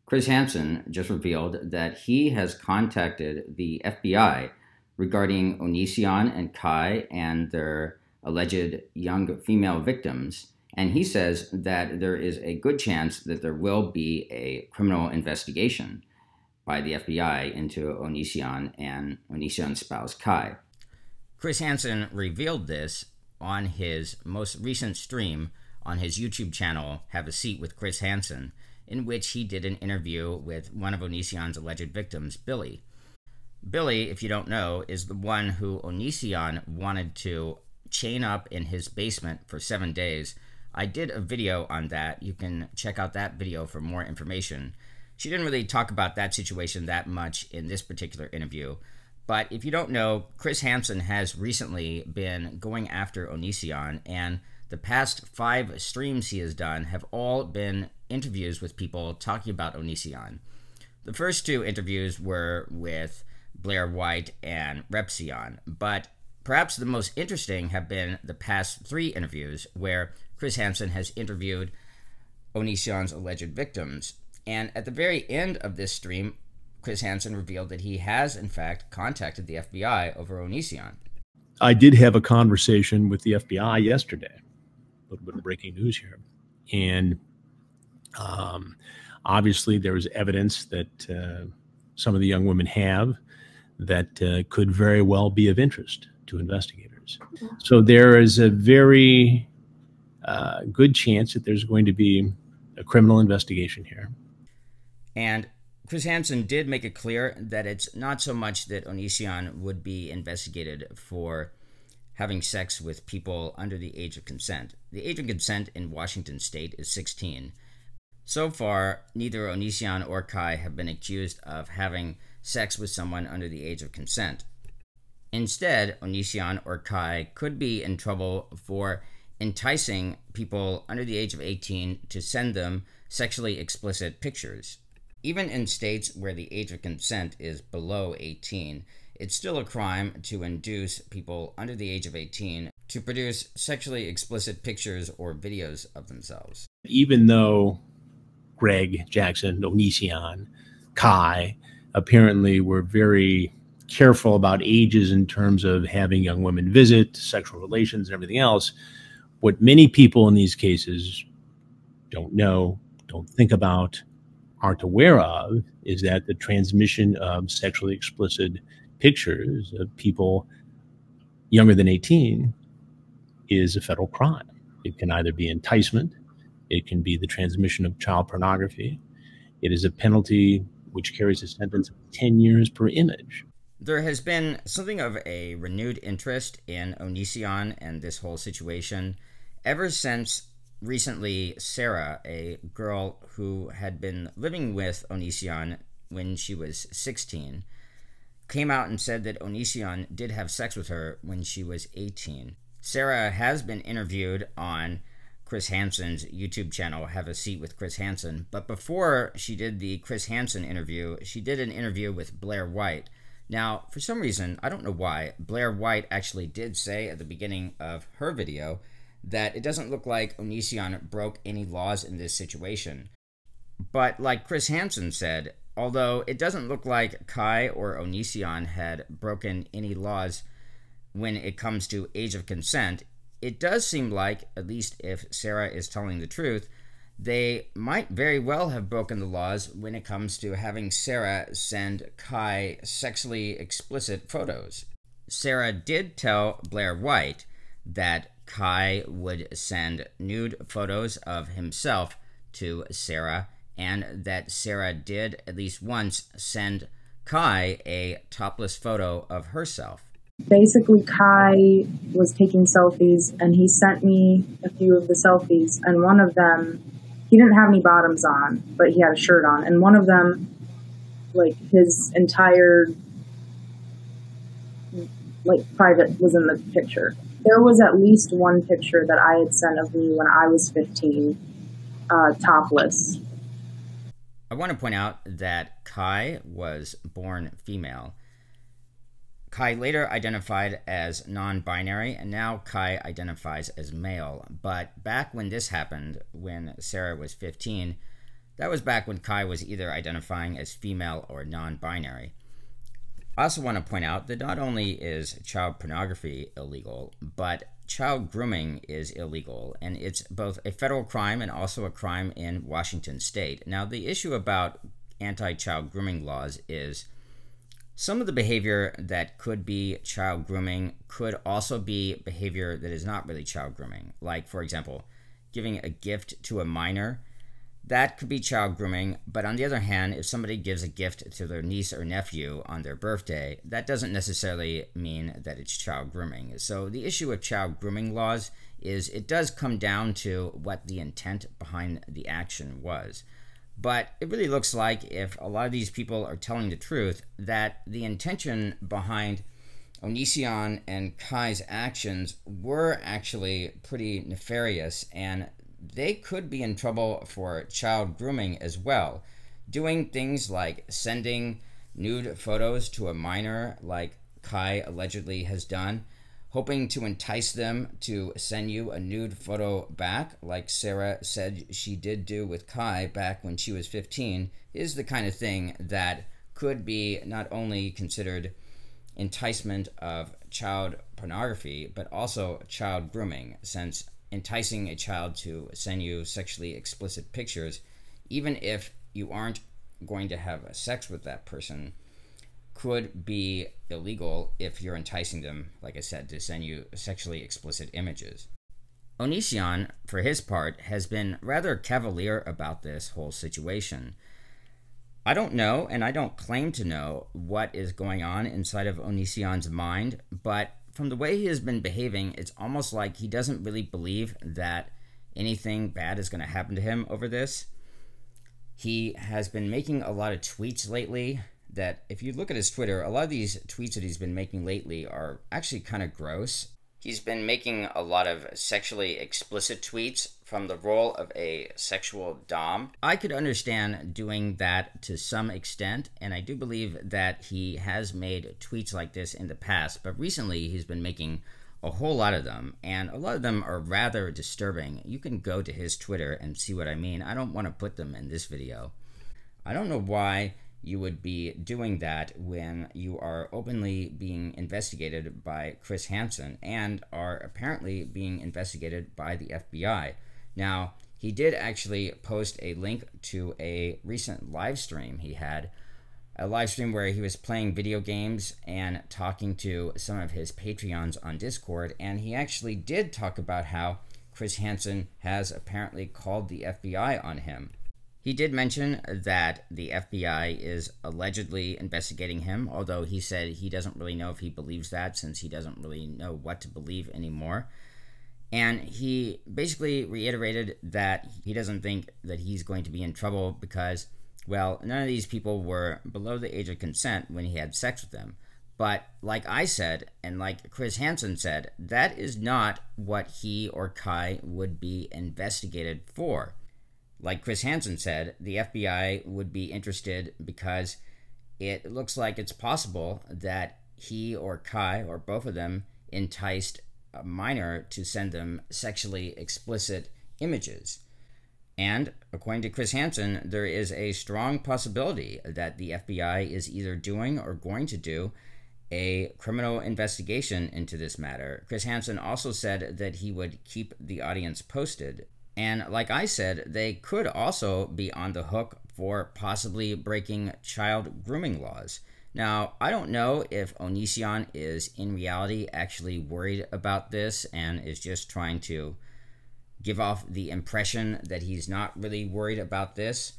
Chris Hansen just revealed that he has contacted the FBI regarding Onision and Kai and their alleged young female victims. And he says that there is a good chance that there will be a criminal investigation by the FBI into Onision and Onision's spouse, Kai. Chris Hansen revealed this on his most recent stream on his YouTube channel, Have a Seat with Chris Hansen, in which he did an interview with one of Onision's alleged victims, Billie. Billie, if you don't know, is the one who Onision wanted to chain up in his basement for 7 days. I did a video on that. You can check out that video for more information. She didn't really talk about that situation that much in this particular interview. But if you don't know, Chris Hansen has recently been going after Onision, and the past 5 streams he has done have all been interviews with people talking about Onision. The first 2 interviews were with Blair White and Repsion, but perhaps the most interesting have been the past 3 interviews where Chris Hansen has interviewed Onision's alleged victims. And at the very end of this stream, Chris Hansen revealed that he has, in fact, contacted the FBI over Onision. I did have a conversation with the FBI yesterday. A little bit of breaking news here. And obviously there is evidence that some of the young women have that could very well be of interest to investigators. So there is a very good chance that there's going to be a criminal investigation here. And Chris Hansen did make it clear that it's not so much that Onision would be investigated for having sex with people under the age of consent. The age of consent in Washington state is 16. So far, neither Onision or Kai have been accused of having sex with someone under the age of consent. Instead, Onision or Kai could be in trouble for enticing people under the age of 18 to send them sexually explicit pictures. Even in states where the age of consent is below 18, it's still a crime to induce people under the age of 18 to produce sexually explicit pictures or videos of themselves. Even though Greg, Jackson, Onision, Kai apparently were very careful about ages in terms of having young women visit, sexual relations, and everything else, what many people in these cases don't know, don't think about, aren't aware of, is that the transmission of sexually explicit pictures of people younger than 18 is a federal crime. It can either be enticement, it can be the transmission of child pornography. It is a penalty which carries a sentence of 10 years per image. There has been something of a renewed interest in Onision and this whole situation ever since recently Sarah, a girl who had been living with Onision when she was 16, came out and said that Onision did have sex with her when she was 18. Sarah has been interviewed on Chris Hansen's YouTube channel, Have a Seat with Chris Hansen, but before she did the Chris Hansen interview, she did an interview with Blair White. Now, for some reason, I don't know why, Blair White actually did say at the beginning of her video that it doesn't look like Onision broke any laws in this situation. But like Chris Hansen said, although it doesn't look like Kai or Onision had broken any laws when it comes to age of consent, it does seem like, at least if Sarah is telling the truth, they might very well have broken the laws when it comes to having Sarah send Kai sexually explicit photos. Sarah did tell Blair White that Kai would send nude photos of himself to Sarah, and that Sarah did at least once send Kai a topless photo of herself. Basically, Kai was taking selfies, and he sent me a few of the selfies, and one of them, he didn't have any bottoms on, but he had a shirt on, and one of them, like, his entire, like, private was in the picture. There was at least one picture that I had sent of me when I was 15, topless. I want to point out that Kai was born female. Kai later identified as non-binary, and now Kai identifies as male. But back when this happened, when Sarah was 15, That was back when Kai was either identifying as female or non-binary. I also want to point out that not only is child pornography illegal, but child grooming is illegal, and it's both a federal crime and also a crime in Washington state. Now, the issue about anti-child grooming laws is some of the behavior that could be child grooming could also be behavior that is not really child grooming. Like, for example, giving a gift to a minor. That could be child grooming, but on the other hand, if somebody gives a gift to their niece or nephew on their birthday, that doesn't necessarily mean that it's child grooming. So the issue with child grooming laws is it does come down to what the intent behind the action was. But it really looks like, if a lot of these people are telling the truth, that the intention behind Onision and Kai's actions were actually pretty nefarious, and they could be in trouble for child grooming as well. Doing things like sending nude photos to a minor, like Kai allegedly has done, hoping to entice them to send you a nude photo back, like Sarah said she did do with Kai back when she was 15, is the kind of thing that could be not only considered enticement of child pornography, but also child grooming, since enticing a child to send you sexually explicit pictures, even if you aren't going to have sex with that person, could be illegal if you're enticing them, like I said, to send you sexually explicit images. Onision, for his part, has been rather cavalier about this whole situation. I don't know, and I don't claim to know, what is going on inside of Onision's mind, but from the way he has been behaving, it's almost like he doesn't really believe that anything bad is going to happen to him over this. He has been making a lot of tweets lately that, if you look at his Twitter, a lot of these tweets that he's been making lately are actually kind of gross. He's been making a lot of sexually explicit tweets from the role of a sexual dom. I could understand doing that to some extent, and I do believe that he has made tweets like this in the past, but recently he's been making a whole lot of them, and a lot of them are rather disturbing. You can go to his Twitter and see what I mean. I don't want to put them in this video. I don't know why you would be doing that when you are openly being investigated by Chris Hansen and are apparently being investigated by the FBI. Now, he did actually post a link to a recent live stream he had, a live stream where he was playing video games and talking to some of his Patreons on Discord, and he actually did talk about how Chris Hansen has apparently called the FBI on him. He did mention that the FBI is allegedly investigating him, although he said he doesn't really know if he believes that, since he doesn't really know what to believe anymore. And he basically reiterated that he doesn't think that he's going to be in trouble because, well, none of these people were below the age of consent when he had sex with them. But like I said, and like Chris Hansen said, that is not what he or Kai would be investigated for. Like Chris Hansen said, the FBI would be interested because it looks like it's possible that he or Kai, or both of them, enticed a minor to send them sexually explicit images. And according to Chris Hansen, there is a strong possibility that the FBI is either doing or going to do a criminal investigation into this matter. Chris Hansen also said that he would keep the audience posted. And like I said, they could also be on the hook for possibly breaking child grooming laws. Now, I don't know if Onision is in reality actually worried about this and is just trying to give off the impression that he's not really worried about this,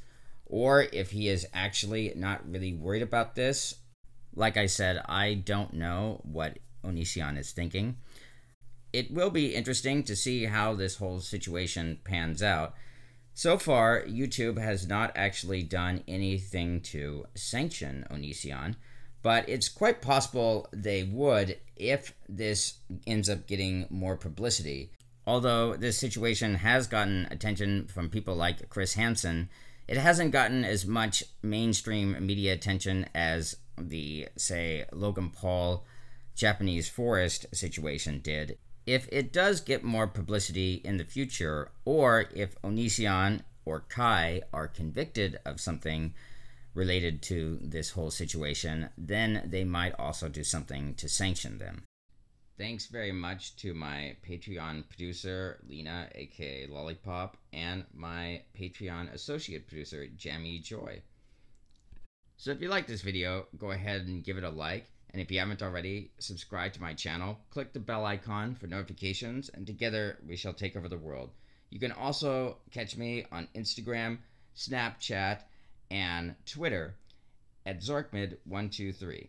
or if he is actually not really worried about this. Like I said, I don't know what Onision is thinking. It will be interesting to see how this whole situation pans out. So far, YouTube has not actually done anything to sanction Onision, but it's quite possible they would if this ends up getting more publicity. Although this situation has gotten attention from people like Chris Hansen, it hasn't gotten as much mainstream media attention as the, say, Logan Paul Japanese forest situation did. If it does get more publicity in the future, or if Onision or Kai are convicted of something related to this whole situation, then they might also do something to sanction them. Thanks very much to my Patreon producer, Lena, aka Lollipop, and my Patreon associate producer, Jamie Joy. So if you like this video, go ahead and give it a like, and if you haven't already, subscribe to my channel, click the bell icon for notifications, and together we shall take over the world. You can also catch me on Instagram, Snapchat, and Twitter at Zorkmid123.